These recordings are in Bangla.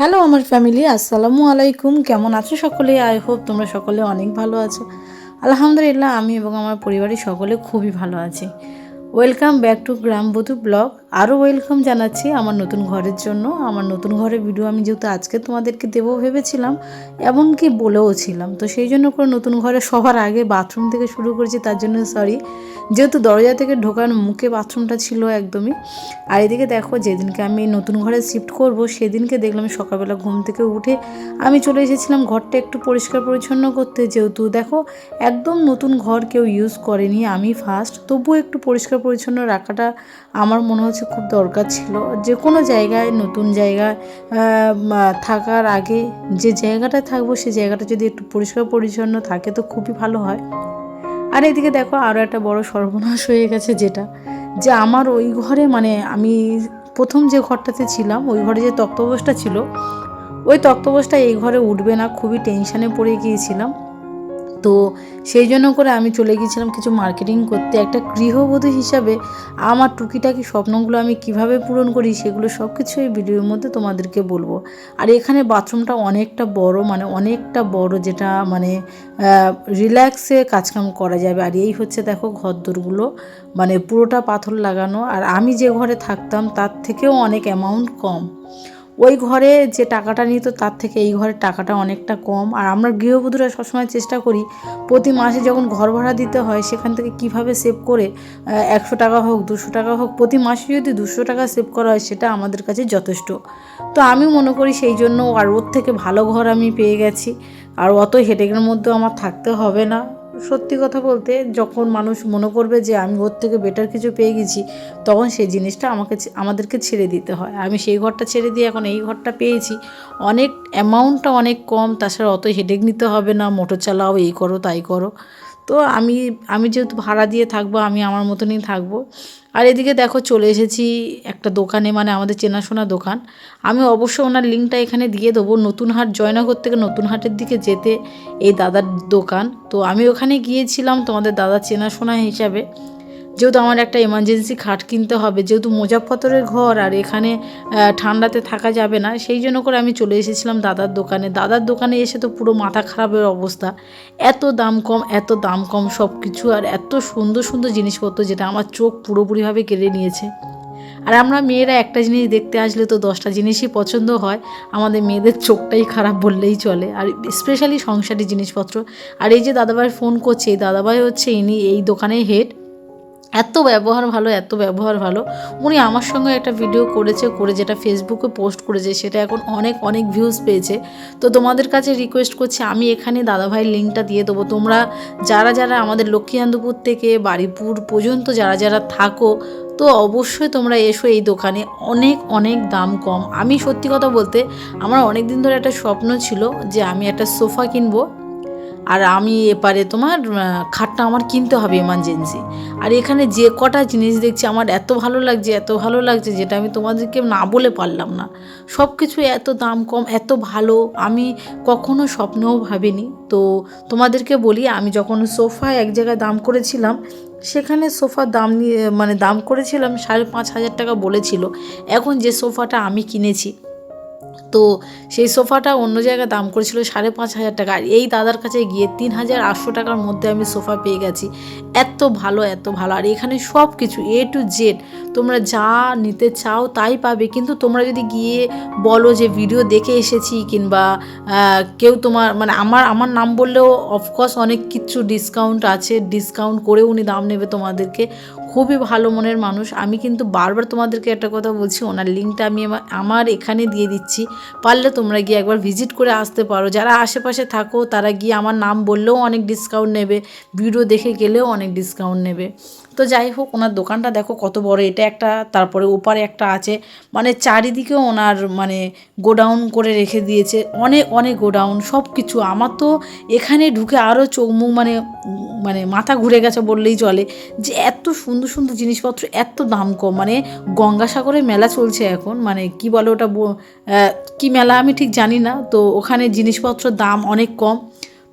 হ্যালো আমার ফ্যামিলি, আসসালামু আলাইকুম। কেমন আছো সকলে? আই হোপ তোমরা সকলে অনেক ভালো আছো। আলহামদুলিল্লাহ, আমি এবং আমার পরিবারের সকলে খুবই ভালো আছি। Welcome back to Grambodhu blog. আরও ওয়েলকাম জানাচ্ছি আমার নতুন ঘরের জন্য। আমার নতুন ঘরের ভিডিও আমি যেহেতু আজকে তোমাদেরকে দেবো ভেবেছিলাম, এমনকি বলেও ছিলাম, তো সেই জন্য করে নতুন ঘরে সবার আগে বাথরুম থেকে শুরু করেছি, তার জন্য সরি। যেহেতু দরজা থেকে ঢোকার মুখে বাথরুমটা ছিল একদমই। আর এদিকে দেখো, যেদিনকে আমি নতুন ঘরে শিফট করব সেদিনকে দেখলাম সকালবেলা ঘুম থেকে উঠে আমি চলে এসেছিলাম ঘরটা একটু পরিষ্কার পরিচ্ছন্ন করতে। যেহেতু দেখো একদম নতুন ঘর কেউ ইউজ করেনি, আমি ফার্স্ট, তবুও একটু পরিষ্কার পরিচ্ছন্ন রাখাটা আমার মনে হচ্ছে খুব দরকার ছিল। যে কোনো জায়গায়, নতুন জায়গায় থাকার আগে যে জায়গাটায় থাকবো সেই জায়গাটা যদি একটু পরিষ্কার পরিচ্ছন্ন থাকে তো খুবই ভালো হয়। আর এদিকে দেখো আরও একটা বড় সর্বনাশ হয়ে গেছে, যেটা যে আমার ওই ঘরে, মানে আমি প্রথম যে ঘরটাতে ছিলাম ওই ঘরে যে তক্তপোষটা ছিল, ওই তক্তপোষটা এই ঘরে উঠবে না, খুবই টেনশানে পড়ে গিয়েছিলাম। তো সেই জন্য করে আমি চলে গিয়েছিলাম কিছু মার্কেটিং করতে। একটা গৃহবধূ হিসাবে আমার টুকিটাকি স্বপ্নগুলো আমি কিভাবে পূরণ করি সেগুলো সব কিছু এই ভিডিওর মধ্যে তোমাদেরকে বলবো। আর এখানে বাথরুমটা অনেকটা বড়, মানে অনেকটা বড়, যেটা মানে রিল্যাক্সে কাজকাম করা যাবে। আর এই হচ্ছে দেখো ঘরদোরগুলো, মানে পুরোটা পাথর লাগানো। আর আমি যে ঘরে থাকতাম তার থেকেও অনেক অ্যামাউন্ট কম। ওই ঘরে যে টাকাটা নিত তার থেকে এই ঘরের টাকাটা অনেকটা কম। আর আমরা গৃহবধূরা সবসময় চেষ্টা করি প্রতি মাসে যখন ঘর ভাড়া দিতে হয় সেখান থেকে কিভাবে সেভ করে 100 টাকা হোক, 200 টাকা হোক, প্রতি মাসে যদি 200 টাকা সেভ করা হয় সেটা আমাদের কাছে যথেষ্ট। তো আমি মনে করি সেই জন্য, আর ওর থেকে ভালো ঘর আমি পেয়ে গেছি, আর অত হেডেকের মধ্যেও আমার থাকতে হবে না। সত্যি কথা বলতে, যখন মানুষ মনে করবে যে আমি ওর থেকে বেটার কিছু পেয়ে গেছি, তখন সেই জিনিসটা আমাদেরকে ছেড়ে দিতে হয়। আমি সেই ঘরটা ছেড়ে দিয়ে এখন এই ঘরটা পেয়েছি। অনেক অ্যামাউন্টটা অনেক কম, তাছাড়া অত হেডেক নিতে হবে না, মোটর চালাও, এই করো তাই করো। তো আমি যেহেতু ভাড়া দিয়ে থাকবো, আমি আমার মতনই থাকবো। আর এদিকে দেখো চলে এসেছি একটা দোকানে, মানে আমাদের চেনাশোনা দোকান। আমি অবশ্য ওনার লিঙ্কটা এখানে দিয়ে দেবো। নতুন হাট, জয়নগর থেকে নতুন হাটের দিকে যেতে এই দাদার দোকান। তো আমি ওখানে গিয়েছিলাম তোমাদের দাদার চেনাশোনা হিসাবে, যেহেতু আমার একটা এমার্জেন্সি খাট কিনতে হবে, যেহেতু মুজাফফরের ঘর আর এখানে ঠান্ডাতে থাকা যাবে না, সেই জন্য করে আমি চলে এসেছিলাম দাদার দোকানে। দাদার দোকানে এসে তো পুরো মাথা খারাপের অবস্থা। এত দাম কম, এত দাম কম সব কিছু, আর এত সুন্দর সুন্দর জিনিসপত্র, যেটা আমার চোখ পুরোপুরিভাবে কেড়ে নিয়েছে। আর আমরা মেয়েরা একটা জিনিস দেখতে আসলে তো 10টা জিনিসই পছন্দ হয়। আমাদের মেয়েদের চোখটাই খারাপ বললেই চলে, আর স্পেশালি সংসারী জিনিসপত্র। আর এই যে দাদাভাই ফোন করছে, এই দাদাভাই হচ্ছে ইনি এই দোকানের হেড। এত ব্যবহার ভালো, এত ব্যবহার ভালো। উনি আমার সঙ্গে একটা ভিডিও করে যেটা ফেসবুকে পোস্ট করেছে, সেটা এখন অনেক অনেক ভিউজ পেয়েছে। তো তোমাদের কাছে রিকোয়েস্ট করছি, আমি এখানে দাদাভাইয়ের লিঙ্কটা দিয়ে দেবো। তোমরা যারা যারা আমাদের লক্ষ্মীকান্তপুর থেকে বারুইপুর পর্যন্ত যারা যারা থাকো, তো অবশ্যই তোমরা এসো এই দোকানে। অনেক অনেক দাম কম। আমি সত্যি কথা বলতে, আমার অনেক দিন ধরে একটা স্বপ্ন ছিল যে আমি একটা সোফা কিনবো, আর আমি এপারে তোমার খাটটা আমার কিনতে হবে এমার্জেন্সি। আর এখানে যে কটা জিনিস দেখছি আমার এত ভালো লাগছে, এত ভালো লাগছে, যেটা আমি তোমাদেরকে না বলে পারলাম না। সব কিছু এত দাম কম, এত ভালো, আমি কখনো স্বপ্নেও ভাবিনি। তো তোমাদেরকে বলি, আমি যখন সোফা এক জায়গায় দাম করেছিলাম, সেখানে সোফার দাম নিয়ে, মানে দাম করেছিলাম 5,500 টাকা বলেছিল। এখন যে সোফাটা আমি কিনেছি, তো সেই সোফাটা অন্য জায়গায় দাম করেছিল 5,500 টাকা। আর এই দাদার কাছে গিয়ে 3,800 টাকার মধ্যে আমি সোফা পেয়ে গেছি। এত ভালো, এত ভালো। আর এখানে সব কিছু A to Z তোমরা যা নিতে চাও তাই পাবে। কিন্তু তোমরা যদি গিয়ে বলো যে ভিডিও দেখে এসেছি, কিংবা কেউ তোমার, মানে আমার নাম বললেও অফকোর্স অনেক কিছু ডিসকাউন্ট আছে, ডিসকাউন্ট করে উনি দাম নেবে তোমাদেরকে। খুবই ভালো মনের মানুষ। আমি কিন্তু বারবার তোমাদেরকে একটা কথা বলছি, ওনার লিঙ্কটা আমি আমার এখানে দিয়ে দিচ্ছি। পারলে তোমরা গিয়ে একবার ভিজিট করে আসতে পারো। যারা আশেপাশে থাকো তারা গিয়ে আমার নাম বললেও অনেক ডিসকাউন্ট নেবে, ভিডিও দেখে গেলেও অনেক ডিসকাউন্ট নেবে। তো যাই হোক, ওনার দোকানটা দেখো কত বড়, এটা একটা, তারপরে ওপারে একটা আছে, মানে চারিদিকে ওনার মানে গোডাউন করে রেখে দিয়েছে, অনেক অনেক গোডাউন, সব কিছু। আমার তো এখানে ঢুকে আরও চোখ মুখ মানে মানে মাথা ঘুরে গেছে বললেই চলে, যে এত সুন্দর সুন্দর জিনিসপত্র, এত দাম কম। মানে গঙ্গাসাগরের মেলা চলছে এখন, মানে কি বলে ওটা, কি মেলা আমি ঠিক জানি না। তো ওখানে জিনিসপত্রের দাম অনেক কম।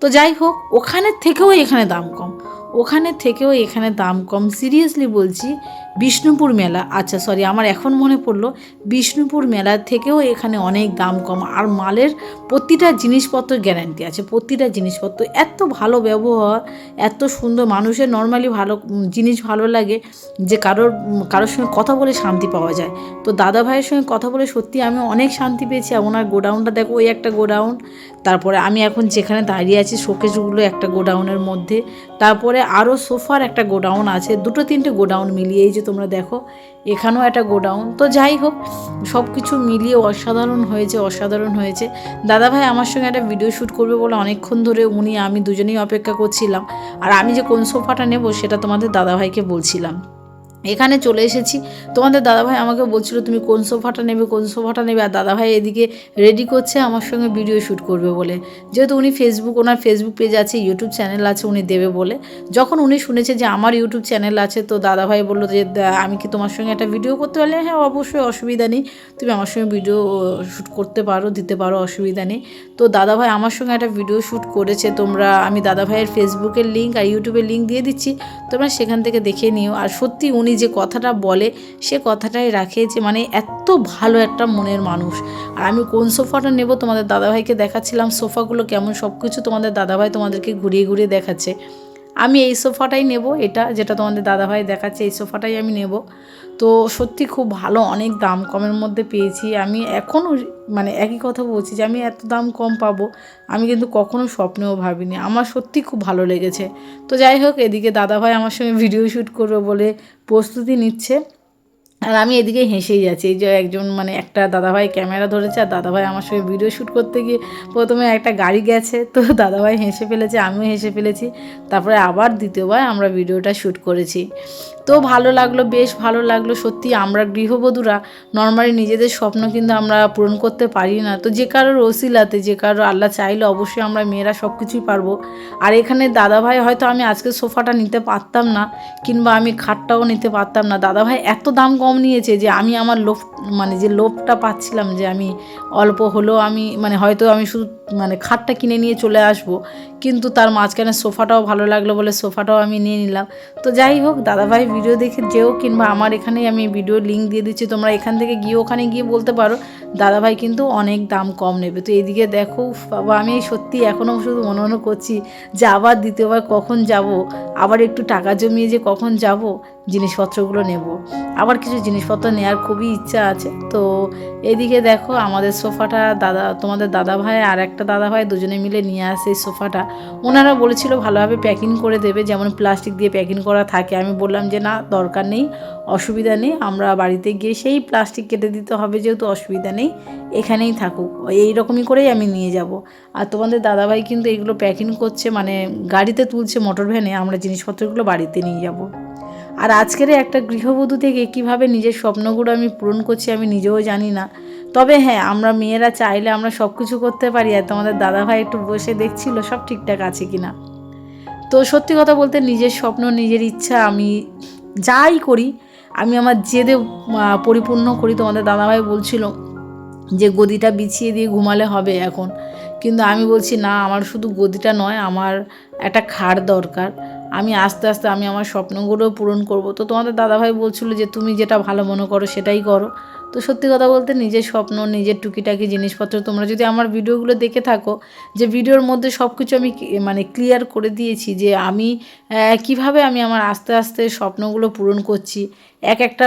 তো যাই হোক, ওখানের থেকেও এখানে দাম কম, ওখানে থেকেও এখানে দাম কম। সিরিয়াসলি বলছি, বিষ্ণুপুর মেলা, আচ্ছা সরি আমার এখন মনে পড়লো, বিষ্ণুপুর মেলা থেকেও এখানে অনেক দাম কম, আর মালের প্রতিটা জিনিসপত্র গ্যারান্টি আছে, প্রতিটা জিনিসপত্র এত ভালো ব্যবহার, এত সুন্দর, মানুষের নর্মালি ভালো জিনিস ভালো লাগে যে কারোর সঙ্গে কথা বলে শান্তি পাওয়া যায়। তো দাদা ভাইয়ের সঙ্গে কথা বলে সত্যি আমি অনেক শান্তি পেয়েছি। আর ওনার গোডাউনটা দেখো, ওই একটা গোডাউন, তারপরে আমি এখন যেখানে দাঁড়িয়ে আছি শোকেসগুলো একটা গোডাউনের মধ্যে, তারপরে আরও সোফার একটা গোডাউন আছে, দুটো তিনটে গোডাউন মিলিয়ে এই যে তোমরা দেখো এখানেও একটা গোডাউন। তো যাই হোক, সব কিছু মিলিয়ে অসাধারণ হয়েছে, অসাধারণ হয়েছে। দাদাভাই আমার সঙ্গে একটা ভিডিও শ্যুট করবে বলে অনেকক্ষণ ধরে আমি দুজনেই অপেক্ষা করছিলাম। আর আমি যে কোন সোফাটা নেব সেটা তোমাদের দাদাভাইকে বলছিলাম। এখানে চলে এসেছি, তোমাদের দাদাভাই আমাকে বলছিল তুমি কোন সোফাটা নেবে, কোন সোফাটা নেবে, আর দাদাভাই এদিকে রেডি করছে আমার সঙ্গে ভিডিও শ্যুট করবে বলে। যেহেতু উনি ওনার ফেসবুক পেজ আছে, ইউটিউব চ্যানেল আছে, উনি দেবে বলে। যখন উনি শুনেছে যে আমার ইউটিউব চ্যানেল আছে, তো দাদাভাই বললো যে আমি কি তোমার সঙ্গে একটা ভিডিও করতে পারলে? হ্যাঁ অবশ্যই, অসুবিধা নেই, তুমি আমার সঙ্গে ভিডিও শ্যুট করতে পারো, দিতে পারো, অসুবিধা নেই। তো দাদাভাই আমার সঙ্গে একটা ভিডিও শ্যুট করেছে, আমি দাদাভাইয়ের ফেসবুকের লিঙ্ক আর ইউটিউবের লিঙ্ক দিয়ে দিচ্ছি, তোমরা সেখান থেকে দেখে নিও। আর সত্যি উনি যে কথাটা বলে সে কথাটাই রাখে, যে মানে এত ভালো একটা মনের মানুষ। আর আমি কোন সোফাটা নেব তোমাদের দাদাভাইকে দেখাচ্ছিলাম, সোফাগুলো কেমন সব কিছু তোমাদের দাদাভাই তোমাদেরকে ঘুরিয়ে ঘুরিয়ে দেখাচ্ছে। আমি এই সোফাটাই নেব, এটা যেটা তোমাদের দাদাভাই দেখাচ্ছে এই সোফাটাই আমি নেব। তো সত্যি খুব ভালো, অনেক দাম কমের মধ্যে পেয়েছি। আমি এখনও মানে একই কথা বলছি যে আমি এত দাম কম পাবো আমি কিন্তু কখনো স্বপ্নেও ভাবিনি, আমার সত্যি খুব ভালো লেগেছে। তো যাই হোক, এদিকে দাদাভাই আমার সঙ্গে ভিডিও শ্যুট করবে বলে প্রস্তুতি নিচ্ছে, আর আমি এদিকে হেসেই যাচ্ছি। এই যে একটা দাদাভাই ক্যামেরা ধরেছে, আর দাদাভাই আমার সঙ্গে ভিডিও শ্যুট করতে গিয়ে প্রথমে একটা গাড়ি গেছে, তো দাদাভাই হেসে ফেলেছে, আমিও হেসে ফেলেছি। তারপরে আবার দ্বিতীয়বার আমরা ভিডিওটা শ্যুট করেছি। তো ভালো লাগলো, বেশ ভালো লাগলো। সত্যি আমরা গৃহবধূরা নর্মালি নিজেদের স্বপ্ন কিন্তু আমরা পূরণ করতে পারি না, তো যে কারোর ওসিলাতে, যে কারোর আল্লাহ চাইলে অবশ্যই আমরা মেয়েরা সব কিছুই পারবো। আর এখানে দাদাভাই হয়তো আমি আজকে সোফাটা নিতে পারতাম না, কিংবা আমি খাটটাও নিতে পারতাম না, দাদাভাই এত দাম কম নিয়েছে যে আমি আমার যে লোভটা পাচ্ছিলাম যে আমি অল্প হলেও হয়তো আমি শুধু খাটটা কিনে নিয়ে চলে আসবো, কিন্তু তার মাঝখানে সোফাটাও ভালো লাগলো বলে সোফাটাও আমি নিয়ে নিলাম। তো যাই হোক, দাদাভাই ভিডিও দেখে যেও, কিংবা আমার এখানেই আমি ভিডিও লিঙ্ক দিয়ে দিচ্ছি, তোমরা এখান থেকে গিয়ে ওখানে গিয়ে বলতে পারো দাদাভাই কিন্তু অনেক দাম কম নেবে। তো এদিকে দেখো বাবা, আমি সত্যি এখনও শুধু মনে করছি যে আবার দ্বিতীয়বার কখন যাব, আবার একটু টাকা জমিয়ে যে কখন যাব জিনিসপত্রগুলো নেব। আবার কিছু জিনিসপত্র নেওয়ার খুবই ইচ্ছা আছে। তো এদিকে দেখো আমাদের সোফাটা তোমাদের দাদাভাই আর একটা দাদাভাই দুজনে মিলে নিয়ে আসে এই সোফাটা। ওনারা বলেছিল ভালোভাবে প্যাকিং করে দেবে, যেমন প্লাস্টিক দিয়ে প্যাকিং করা থাকে। আমি বললাম যে না, দরকার নেই, অসুবিধা নেই, আমরা বাড়িতে গিয়ে সেই প্লাস্টিক কেটে দিতে হবে, যেহেতু অসুবিধা নেই, এখানেই থাকুক, এই রকমই করেই আমি নিয়ে যাব। আর তোমাদের দাদাভাই কিন্তু এইগুলো প্যাকিং করছে, গাড়িতে তুলছে, মোটর ভ্যানে, আমরা জিনিসপত্রগুলো বাড়িতে নিয়ে যাব। আর আজকের একটা গৃহবধূ থেকে কিভাবে নিজের স্বপ্নগুলো আমি পূরণ করছি আমি নিজেও জানি না। তবে হ্যাঁ, আমরা মেয়েরা চাইলে আমরা সব কিছু করতে পারি। আর তোমাদের দাদাভাই একটু বসে দেখছিল সব ঠিকঠাক আছে কিনা। তো সত্যি কথা বলতে নিজের স্বপ্ন, নিজের ইচ্ছা আমি যাই করি আমি আমার জেদে পরিপূর্ণ করি। তোমাদের দাদাভাই বলছিল যে গদিটা বিছিয়ে দিয়ে ঘুমালে হবে এখন, কিন্তু আমি বলছি না, আমার শুধু গদিটা নয়, আমার একটা খাট দরকার। আমি আস্তে আস্তে আমি আমার স্বপ্নগুলোও পূরণ করব। তো তোমাদের দাদাভাই বলছিল যে তুমি যেটা ভালো মনে করো সেটাই করো। তো সত্যি কথা বলতে নিজের স্বপ্ন, নিজের টুকিটাকি জিনিসপত্র, তোমরা যদি আমার ভিডিওগুলো দেখে থাকো, যে ভিডিওর মধ্যে সব কিছু আমি ক্লিয়ার করে দিয়েছি যে আমি কিভাবে আমি আমার আস্তে আস্তে স্বপ্নগুলো পূরণ করছি, একটা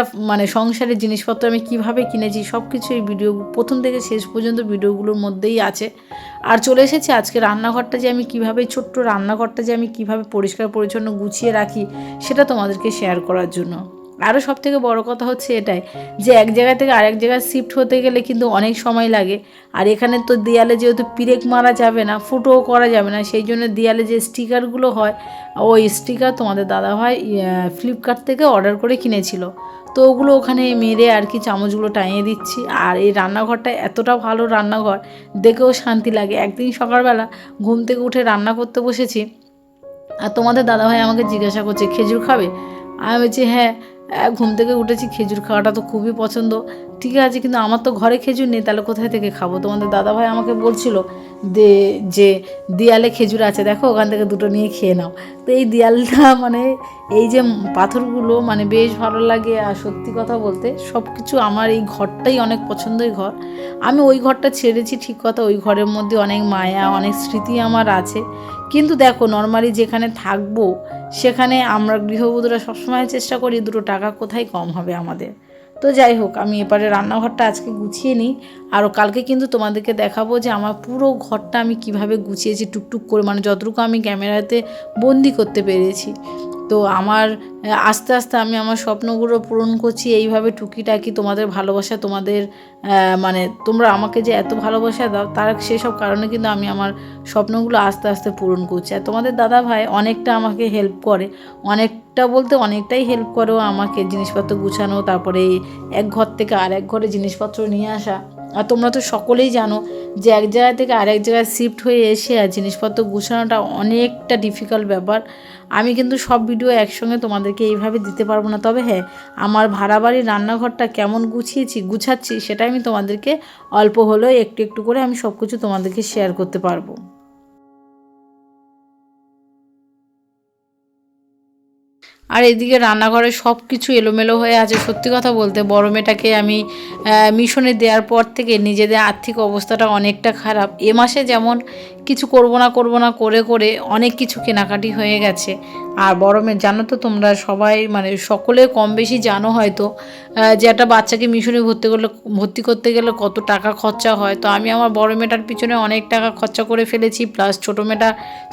সংসারের জিনিসপত্র আমি কিভাবে কিনেছি, সব কিছু এই ভিডিও প্রথম থেকে শেষ পর্যন্ত ভিডিওগুলোর মধ্যেই আছে। আর চলে এসেছি আজকে রান্নাঘরটা যে আমি কীভাবে, ছোট্ট রান্নাঘরটা যে আমি কীভাবে পরিষ্কার পরিচ্ছন্ন গুছিয়ে রাখি সেটা তোমাদেরকে শেয়ার করার জন্য। আরও সবথেকে বড় কথা হচ্ছে এটাই যে এক জায়গা থেকে আরেক জায়গায় শিফট হতে গেলে কিন্তু অনেক সময় লাগে। আর এখানে তো দেয়ালে যেহেতু পিরেক মারা যাবে না, ফুটোও করা যাবে না, সেই জন্য দেয়ালে যে স্টিকারগুলো হয়, ওই স্টিকার তোমাদের দাদাভাই ফ্লিপকার্ট থেকে অর্ডার করে কিনেছিল। তো ওগুলো ওখানে মেরে আর কি চামচগুলো টাঙিয়ে দিচ্ছি। আর এই রান্নাঘরটা এতটা ভালো রান্নাঘর, দেখেও শান্তি লাগে। একদিন সকালবেলা ঘুম থেকে উঠে রান্না করতে বসেছি, আর তোমাদের দাদাভাই আমাকে জিজ্ঞাসা করছে খেজুর খাবে। আমি বলছি হ্যাঁ, ঘুম থেকে উঠেছি, খেজুর খাওয়াটা তো খুবই পছন্দ। ঠিক আছে, কিন্তু আমার তো ঘরে খেজুর নেই, তাহলে কোথায় থেকে খাবো? তোমাদের দাদাভাই আমাকে বলছিল যে দেয়ালে খেজুর আছে দেখো, ওখান থেকে দুটো নিয়ে খেয়ে নাও। তো এই দেয়ালটা মানে এই যে পাথরগুলো মানে বেশ ভালো লাগে। আর সত্যি কথা বলতে সব কিছু আমার এই ঘরটাই অনেক পছন্দের ঘর। আমি ওই ঘরটা ছেড়েছি ঠিক কথা, ওই ঘরের মধ্যে অনেক মায়া অনেক স্মৃতি আমার আছে। কিন্তু দেখো নর্মালি যেখানে থাকবো সেখানে আমরা গৃহবধূরা সবসময় চেষ্টা করি দুটো টাকা কোথায় কম হবে আমাদের। তো যাই হোক, আমি এবারে রান্নাঘরটা আজকে গুছিয়ে নিই। আর কালকে কিন্তু তোমাদেরকে দেখাবো যে আমার পুরো ঘরটা আমি কিভাবে গুছিয়েছি টুকটুক করে, মানে যতটুকু আমি ক্যামেরাতে বন্দি করতে পেরেছি। তো আমার আস্তে আস্তে আমি আমার স্বপ্নগুলো পূরণ করছি এইভাবে টুকিটাকি। তোমাদের ভালোবাসা, তোমাদের মানে তোমরা আমাকে যে এত ভালোবাসা দাও, তার সেসব কারণে কিন্তু আমি আমার স্বপ্নগুলো আস্তে আস্তে পূরণ করছি। আর তোমাদের দাদা ভাই অনেকটা আমাকে হেল্প করে, অনেকটা বলতে অনেকটাই হেল্প করেও আমাকে জিনিসপত্র গুছানো, তারপরে এক ঘর থেকে আর এক ঘরে জিনিসপত্র নিয়ে আসা। আর তোমরা তো সকলেই জানো যে এক জায়গা থেকে আরেক জায়গায় শিফট হয়ে এসে আর জিনিসপত্র গুছানোটা অনেকটা ডিফিকাল্ট ব্যাপার। আমি কিন্তু সব ভিডিও একসঙ্গে তোমাদেরকে এইভাবে দিতে পারবো না, তবে হ্যাঁ আমার ভাড়া বাড়ির রান্নাঘরটা কেমন গুছাচ্ছি সেটা আমি তোমাদেরকে অল্প হলেও একটু একটু করে আমি সব কিছু তোমাদেরকে শেয়ার করতে পারবো। আর এদিকে রান্নাঘরে সব কিছু এলোমেলো হয়ে আছে। সত্যি কথা বলতে বড় মেয়েটাকে আমি মিশনে দেওয়ার পর থেকে নিজেদের আর্থিক অবস্থাটা অনেকটা খারাপ। এ মাসে যেমন কিছু করব না করে করে অনেক কিছু কেনাকাটি হয়ে গেছে। আর বড় মেয়ে জানো তো তোমরা সবাই মানে সকলে কম বেশি জানো হয়তো যে একটা বাচ্চাকে মিশনে ভর্তি করতে গেলে কত টাকা খরচা হয়। তো আমি আমার বড় মেয়েটার পিছনে অনেক টাকা খরচা করে ফেলেছি, প্লাস ছোটো মেয়েটা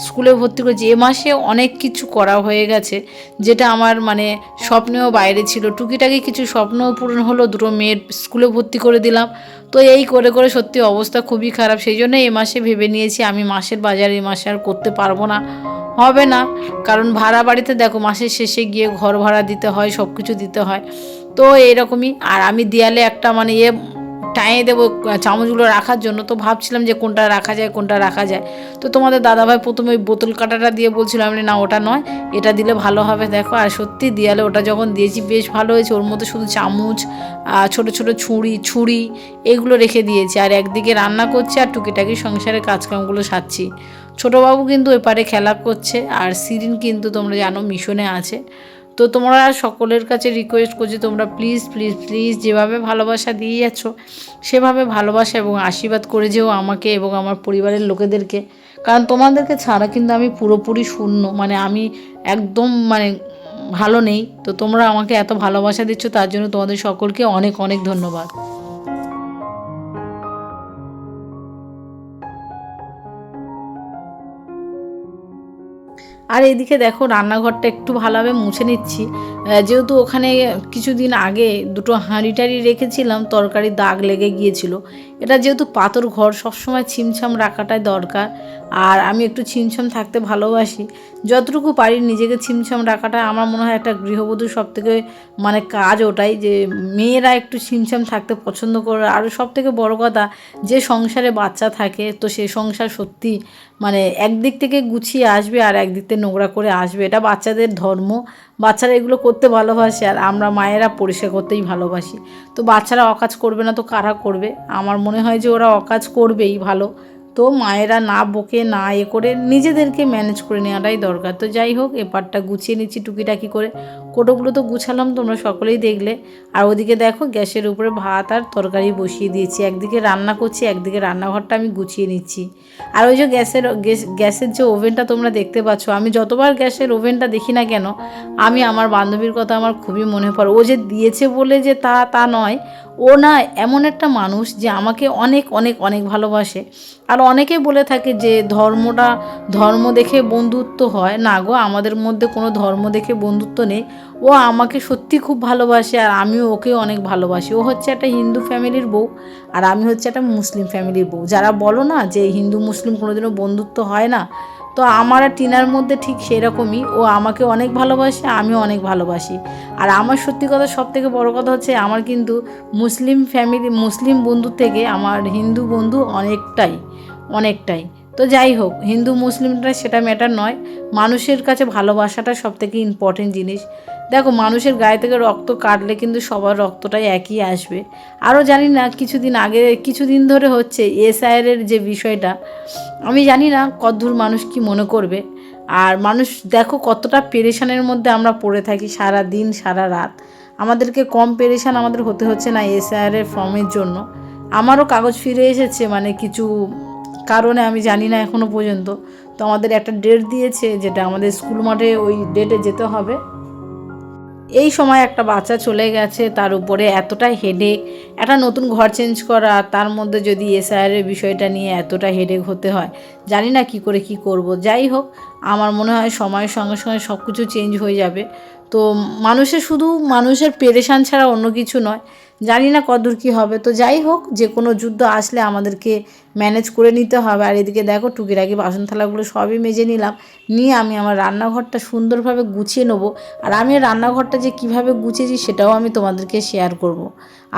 স্কুলে ভর্তি করেছি। এ মাসে অনেক কিছু করা হয়ে গেছে যেটা আমার মানে স্বপ্নেও বাইরে ছিল। টুকিটাকি কিছু স্বপ্নও পূরণ হলো, দুটো মেয়ের স্কুলে ভর্তি করে দিলাম। তো এই করে করে সত্যি অবস্থা খুবই খারাপ। সেই জন্য এই মাসে ভেবে নিয়েছি আমি মাসের বাজার এই মাসে আর করতে পারবো না, হবে না। কারণ ভাড়া বাড়িতে দেখো মাসের শেষে গিয়ে ঘর ভাড়া দিতে হয়, সব কিছু দিতে হয়। তো এরকমই। আর আমি দেয়ালে একটা মানে টাঙিয়ে দেবো চামচগুলো রাখার জন্য। তো ভাবছিলাম যে কোনটা রাখা যায়। তো তোমাদের দাদাভাই প্রথমে ওই বোতল কাটাটা দিয়ে বলছিল, আমি না ওটা নয়, এটা দিলে ভালো হবে। দেখো আর সত্যি দেয়ালে ওটা যখন দিয়েছি বেশ ভালো হয়েছে। ওর মধ্যে শুধু চামচ, ছোটো ছোটো ছুরি এগুলো রেখে দিয়েছি। আর একদিকে রান্না করছি আর টুকিটাকি সংসারের কাজকামগুলো সারছি। ছোটোবাবু কিন্তু এপারে খেলা করছে, আর সিরিন কিন্তু তোমরা জানো মিশনে আছে। তো তোমরা সকলের কাছে রিকোয়েস্ট করছি, তোমরা প্লিজ প্লিজ প্লিজ যেভাবে ভালোবাসা দিয়ে যাচ্ছ সেভাবে ভালোবাসা এবং আশীর্বাদ করে যেও আমাকে এবং আমার পরিবারের লোকেদেরকে। কারণ তোমাদেরকে ছাড়া কিন্তু আমি পুরোপুরি শূন্য, মানে আমি একদম মানে ভালো নেই। তো তোমরা আমাকে এত ভালোবাসা দিচ্ছ, তার জন্য তোমাদের সকলকে অনেক অনেক ধন্যবাদ। আর এদিকে দেখো রান্নাঘরটা একটু ভালোভাবে মুছে নিচ্ছি, যেহেতু ওখানে কিছুদিন আগে দুটো হাঁড়ি টাড়ি রেখেছিলাম, তরকারি দাগ লেগে গিয়েছিল। এটা যেহেতু পাথর ঘর, সবসময় ছিমছাম রাখাটাই দরকার। আর আমি একটু ছিমছাম থাকতে ভালোবাসি, যতটুকু পারি নিজেকে ছিমছাম রাখাটা আমার মনে হয় একটা গৃহবধূর সবথেকে মানে কাজ ওটাই, যে মেয়েরা একটু ছিমছাম থাকতে পছন্দ করে। আর সবথেকে বড় কথা, যে সংসারে বাচ্চা থাকে তো সে সংসার সত্যি মানে একদিক থেকে গুছিয়ে আসবে আর একদিক থেকে নোংরা করে আসবে। এটা বাচ্চাদের ধর্ম, বাচ্চারা এগুলো করতে ভালোবাসে আর আমরা মায়েরা পরিষ্কার করতেই ভালোবাসি। তো বাচ্চারা অকাজ করবে না তো কারা করবে? আমার মনে হয় যে ওরা অকাজ করবেই ভালো। তো মায়েরা না বকে না করে নিজেদেরকে ম্যানেজ করে নেওয়াটাই দরকার। তো যাই হোক, এপারটা গুছিয়ে নিচ্ছি টুকিটাকি করে। কোটোগুলো তো গুছালাম, তোমরা সকলেই দেখলে। আর ওদিকে দেখো গ্যাসের উপরে ভাত আর তরকারি বসিয়ে দিয়েছি, একদিকে রান্না করছি একদিকে রান্নাঘরটা আমি গুছিয়ে নিচ্ছি। আর ওই যে গ্যাসের যে ওভেনটা তোমরা দেখতে পাচ্ছ, আমি যতবার গ্যাসের ওভেনটা দেখি না কেন আমি আমার বান্ধবীর কথা আমার খুবই মনে পড়ে। ও যে দিয়েছে বলে যে তা নয়, ও না এমন একটা মানুষ যে আমাকে অনেক অনেক অনেক ভালোবাসে। আর অনেকে বলে থাকে যে ধর্ম দেখে বন্ধুত্ব হয় না গো, আমাদের মধ্যে কোনো ধর্ম দেখে বন্ধুত্ব নেই। ও আমাকে সত্যি খুব ভালোবাসে আর আমিও ওকে অনেক ভালোবাসি। ও হচ্ছে একটা হিন্দু ফ্যামিলির বউ আর আমি হচ্ছে একটা মুসলিম ফ্যামিলির বউ। যারা বলো না যে হিন্দু মুসলিম কোনোদিনও বন্ধুত্ব হয় না, তো আমার আর টিনার মধ্যে ঠিক সেরকমই। ও আমাকে অনেক ভালোবাসে, আমিও অনেক ভালোবাসি। আর আমার সত্যি কথা সবথেকে বড় কথা হচ্ছে আমার কিন্তু মুসলিম বন্ধুর থেকে আমার হিন্দু বন্ধু অনেকটাই। তো যাই হোক, হিন্দু মুসলিমটা সেটা ম্যাটার নয়, মানুষের কাছে ভালোবাসাটা সবথেকে ইম্পর্টেন্ট জিনিস। দেখো, মানুষের গায়ে থেকে রক্ত কাটলে কিন্তু সবার রক্তটাই একই আসবে। আরও জানি না, কিছুদিন ধরে হচ্ছে এসআইআরের যে বিষয়টা, আমি জানি না কতদূর মানুষ কি মনে করবে। আর মানুষ দেখো কতটা পেরেশানের মধ্যে আমরা পড়ে থাকি সারা দিন সারা রাত। আমাদেরকে কম পেরেশান আমাদের হতে হচ্ছে না এসআইআরের ফর্মের জন্য। আমারও কাগজ ফিরে এসেছে, মানে কিছু কারণে, আমি জানি না এখনও পর্যন্ত। তো আমাদের একটা ডেট দিয়েছে, যেটা আমাদের স্কুল মাঠে ওই ডেটে যেতে হবে। এই সময় একটা বাচ্চা চলে গেছে, তার উপরে এতটা হেডেক, একটা নতুন ঘর চেঞ্জ করা, তার মধ্যে যদি এসআইআরের বিষয়টা নিয়ে এতটা হেডেক হতে হয়, জানি না কি করে কি করব। যাই হোক, আমার মনে হয় সময়ের সঙ্গে সঙ্গে সব কিছু চেঞ্জ হয়ে যাবে। তো মানুষের পেরেশান ছাড়া অন্য কিছু নয়। জানি না কতদূর কী হবে। তো যাই হোক, যে কোনো যুদ্ধ আসলে আমাদেরকে ম্যানেজ করে নিতে হবে। আর এদিকে দেখো, টুকিটাকি বাসন থালাগুলো সবই মেজে নিলাম, নিয়ে আমি আমার রান্নাঘরটা সুন্দরভাবে গুছিয়ে নেবো। আর আমি রান্নাঘরটা যে কীভাবে গুছিয়েছি সেটাও আমি তোমাদেরকে শেয়ার করব।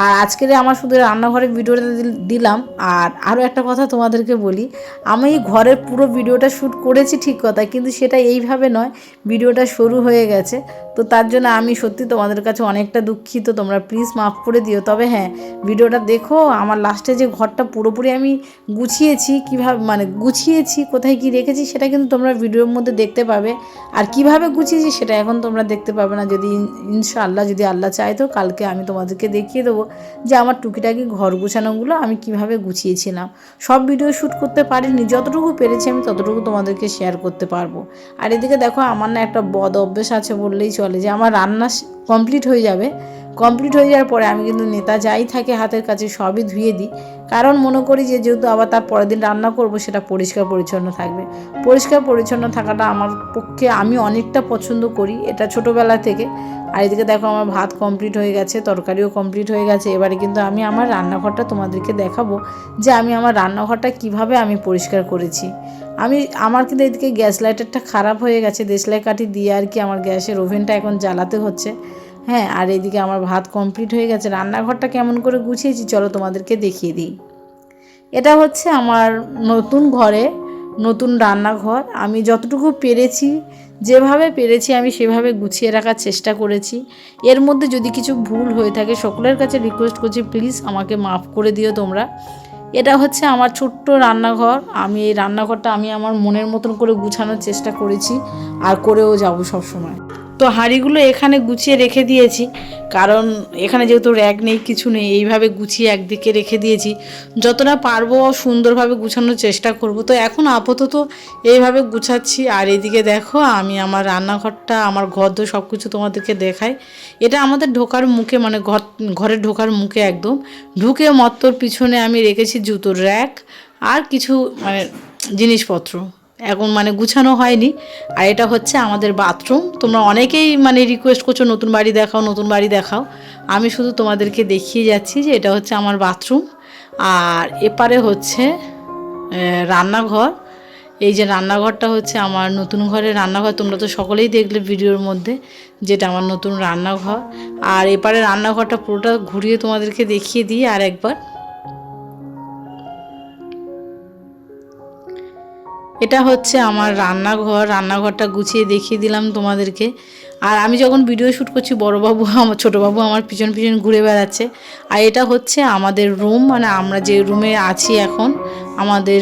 আর আজকের আমার শুধু রান্নাঘরের ভিডিওটা দিলাম। আর আরও একটা কথা তোমাদেরকে বলি, আমি ঘরের পুরো ভিডিওটা শ্যুট করেছি ঠিক কথা, কিন্তু সেটা এইভাবে নয়, ভিডিওটা শুরু হয়ে গেছে। তো তার জন্য আমি সত্যি তোমাদের কাছে অনেকটা দুঃখিত, তোমরা প্লিজ মাফ করে দিও। তবে হ্যাঁ, ভিডিওটা দেখো, আমার লাস্টে যে ঘরটা পুরোপুরি আমি গুছিয়েছি, কীভাবে মানে গুছিয়েছি, কোথায় কী রেখেছি সেটা কিন্তু তোমরা ভিডিওর মধ্যে দেখতে পাবে। আর কিভাবে গুছিয়েছি সেটা এখন তোমরা দেখতে পাবে না। যদি ইনশাআল্লাহ, যদি আল্লাহ চায়, তো কালকে আমি তোমাদেরকে দেখিয়ে দেবো যে আমার টুকিটাকি ঘর গুছানোগুলো আমি কিভাবে গুছিয়েছিলাম। সব ভিডিও শ্যুট করতে পারিনি, যতটুকু পেরেছি আমি ততটুকু তোমাদেরকে শেয়ার করতে পারবো। আর এদিকে দেখো, আমার না একটা বদ অভ্যেস আছে বললেই চলে, যে আমার রান্না কমপ্লিট হয়ে যাওয়ার পরে আমি কিন্তু নেতা যাই থাকে হাতের কাছে সবই ধুয়ে দিই। কারণ মনে করি যে যেহেতু আবার তার পরের দিন রান্না করব, সেটা পরিষ্কার পরিচ্ছন্ন থাকবে। পরিষ্কার পরিচ্ছন্ন থাকাটা আমার পক্ষে, আমি অনেকটা পছন্দ করি এটা ছোটোবেলা থেকে। আর এদিকে দেখো, আমার ভাত কমপ্লিট হয়ে গেছে, তরকারিও কমপ্লিট হয়ে গেছে। এবারে কিন্তু আমি আমার রান্নাঘরটা তোমাদেরকে দেখাবো, যে আমি আমার রান্নাঘরটা কিভাবে আমি পরিষ্কার করেছি। আমার কিন্তু এদিকে গ্যাস লাইটারটা খারাপ হয়ে গেছে, দেশলাই কাঠি দিয়ে আর কি আমার গ্যাসের ওভেনটা এখন জ্বালাতে হচ্ছে। হ্যাঁ, আর এদিকে আমার ভাত কমপ্লিট হয়ে গেছে। রান্নাঘরটা কেমন করে গুছিয়েছি চলো তোমাদেরকে দেখিয়ে দিই। এটা হচ্ছে আমার নতুন ঘরে নতুন রান্নাঘর। আমি যতটুকু পেরেছি, যেভাবে পেরেছি আমি সেভাবে গুছিয়ে রাখার চেষ্টা করেছি। এর মধ্যে যদি কিছু ভুল হয়ে থাকে, সকলের কাছে রিকোয়েস্ট করছি, প্লিজ আমাকে মাফ করে দিও তোমরা। এটা হচ্ছে আমার ছোট্ট রান্নাঘর। আমি এই রান্নাঘরটা আমি আমার মনের মতন করে গুছানোর চেষ্টা করেছি, আর করেও যাব সব সময়। তো হাঁড়িগুলো এখানে গুছিয়ে রেখে দিয়েছি, কারণ এখানে যেহেতু র্যাক নেই, কিছু নেই, এইভাবে গুছিয়ে একদিকে রেখে দিয়েছি। যতটা পারবো সুন্দরভাবে গুছানোর চেষ্টা করব। তো এখন আপাতত এইভাবে গুছাচ্ছি। আর এদিকে দেখো, আমি আমার রান্নাঘরটা, আমার ঘর তো সব কিছু তোমাদেরকে দেখাই। এটা আমাদের ঢোকার মুখে, মানে ঘরে ঢোকার মুখে একদম ঢুকে মত্তর পিছনে আমি রেখেছি জুতোর র্যাক আর কিছু মানে জিনিসপত্র, এখন মানে গুছানো হয়নি। আর এটা হচ্ছে আমাদের বাথরুম। তোমরা অনেকেই মানে রিকোয়েস্ট করছো নতুন বাড়ি দেখাও। আমি শুধু তোমাদেরকে দেখিয়ে যাচ্ছি যে এটা হচ্ছে আমার বাথরুম। আর এপারে হচ্ছে রান্নাঘর। এই যে রান্নাঘরটা হচ্ছে আমার নতুন ঘরের রান্নাঘর, তোমরা তো সকলেই দেখলে ভিডিওর মধ্যে, যেটা আমার নতুন রান্নাঘর। আর এপারে রান্নাঘরটা পুরোটা ঘুরিয়ে তোমাদেরকে দেখিয়ে দিই আর একবার। এটা হচ্ছে আমার রান্নাঘরটা গুছিয়ে দেখিয়ে দিলাম তোমাদেরকে। আর আমি যখন ভিডিও শ্যুট করছি, ছোটোবাবু আমার পিছন ঘুরে বেড়াচ্ছে। আর এটা হচ্ছে আমাদের রুম, মানে আমরা যে রুমে আছি এখন, আমাদের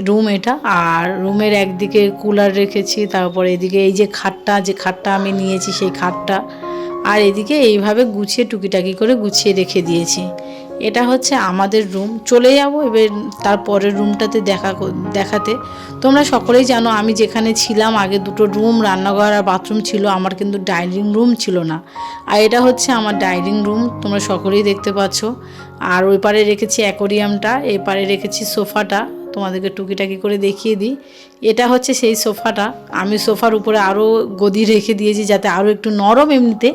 রুম এটা। আর রুমের একদিকে কুলার রেখেছি, তারপরে এদিকে এই যে খাটটা আমি নিয়েছি সেই খাটটা। আর এদিকে এইভাবে গুছিয়ে টুকিটাকি করে গুছিয়ে রেখে দিয়েছি। এটা হচ্ছে আমাদের রুম। চলে যাব এবার তারপরের রুমটাতে দেখাতে। তোমরা সকলেই জানো আমি যেখানে ছিলাম আগে দুটো রুম, রান্নাঘর আর বাথরুম ছিল, আমার কিন্তু ডাইনিং রুম ছিল না। আর এটা হচ্ছে আমার ডাইনিং রুম, তোমরা সকলেই দেখতে পাচ্ছ। আর ওই পারে রেখেছি অ্যাকোরিয়ামটা, এই পারে রেখেছি সোফাটা, তোমাদেরকে টুকিটাকি করে দেখিয়ে দিই। এটা হচ্ছে সেই সোফাটা। আমি সোফার উপরে আরও গদি রেখে দিয়েছি, যাতে আরও একটু নরম, এমনিতে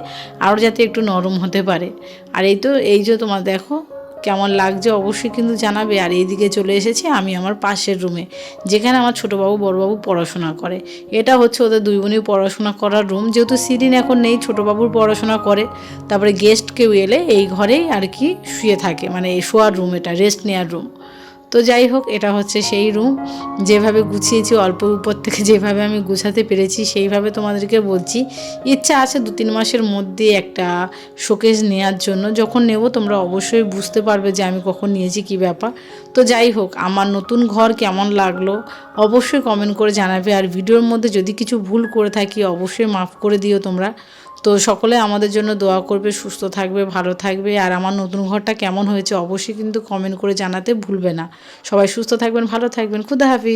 আরও যাতে একটু নরম হতে পারে। আর এই যে তোমার দেখো কেমন লাগছে অবশ্যই কিন্তু জানাবে। আর এইদিকে চলে এসেছি আমি আমার পাশের রুমে, যেখানে আমার ছোটোবাবু বড়োবাবু পড়াশোনা করে। এটা হচ্ছে ওদের দুই বোনই পড়াশোনা করার রুম। যেহেতু সিরিন এখন নেই, ছোটোবাবুর পড়াশোনা করে, তারপরে গেস্ট কেউ এলে এই ঘরেই আর কি শুয়ে থাকে, মানে এই শোয়ার রুম, এটা রেস্ট নেওয়ার রুম। তো যাই হোক, এটা হচ্ছে সেই রুম। যেভাবে গুছিয়েছি অল্প উপর থেকে যেভাবে আমি গুছাতে পেরেছি সেইভাবে তোমাদেরকে বলছি। ইচ্ছা আছে 2-3 মাসের মধ্যে একটা শোকেস নেওয়ার জন্য। যখন নেব তোমরা অবশ্যই বুঝতে পারবে যে আমি কখন নিয়েছি, কী ব্যাপার। তো যাই হোক, আমার নতুন ঘর কেমন লাগলো অবশ্যই কমেন্ট করে জানাবে। আর ভিডিওর মধ্যে যদি কিছু ভুল করে থাকি অবশ্যই মাফ করে দিও তোমরা। তো সকলে আমাদের জন্য দোয়া করবে, সুস্থ থাকবে, ভালো থাকবে। আর আমার নতুন ঘরটা কেমন হয়েছে অবশ্যই কিন্তু কমেন্ট করে জানাতে ভুলবে না। সবাই সুস্থ থাকবেন, ভালো থাকবেন। খুদা হাফিজ।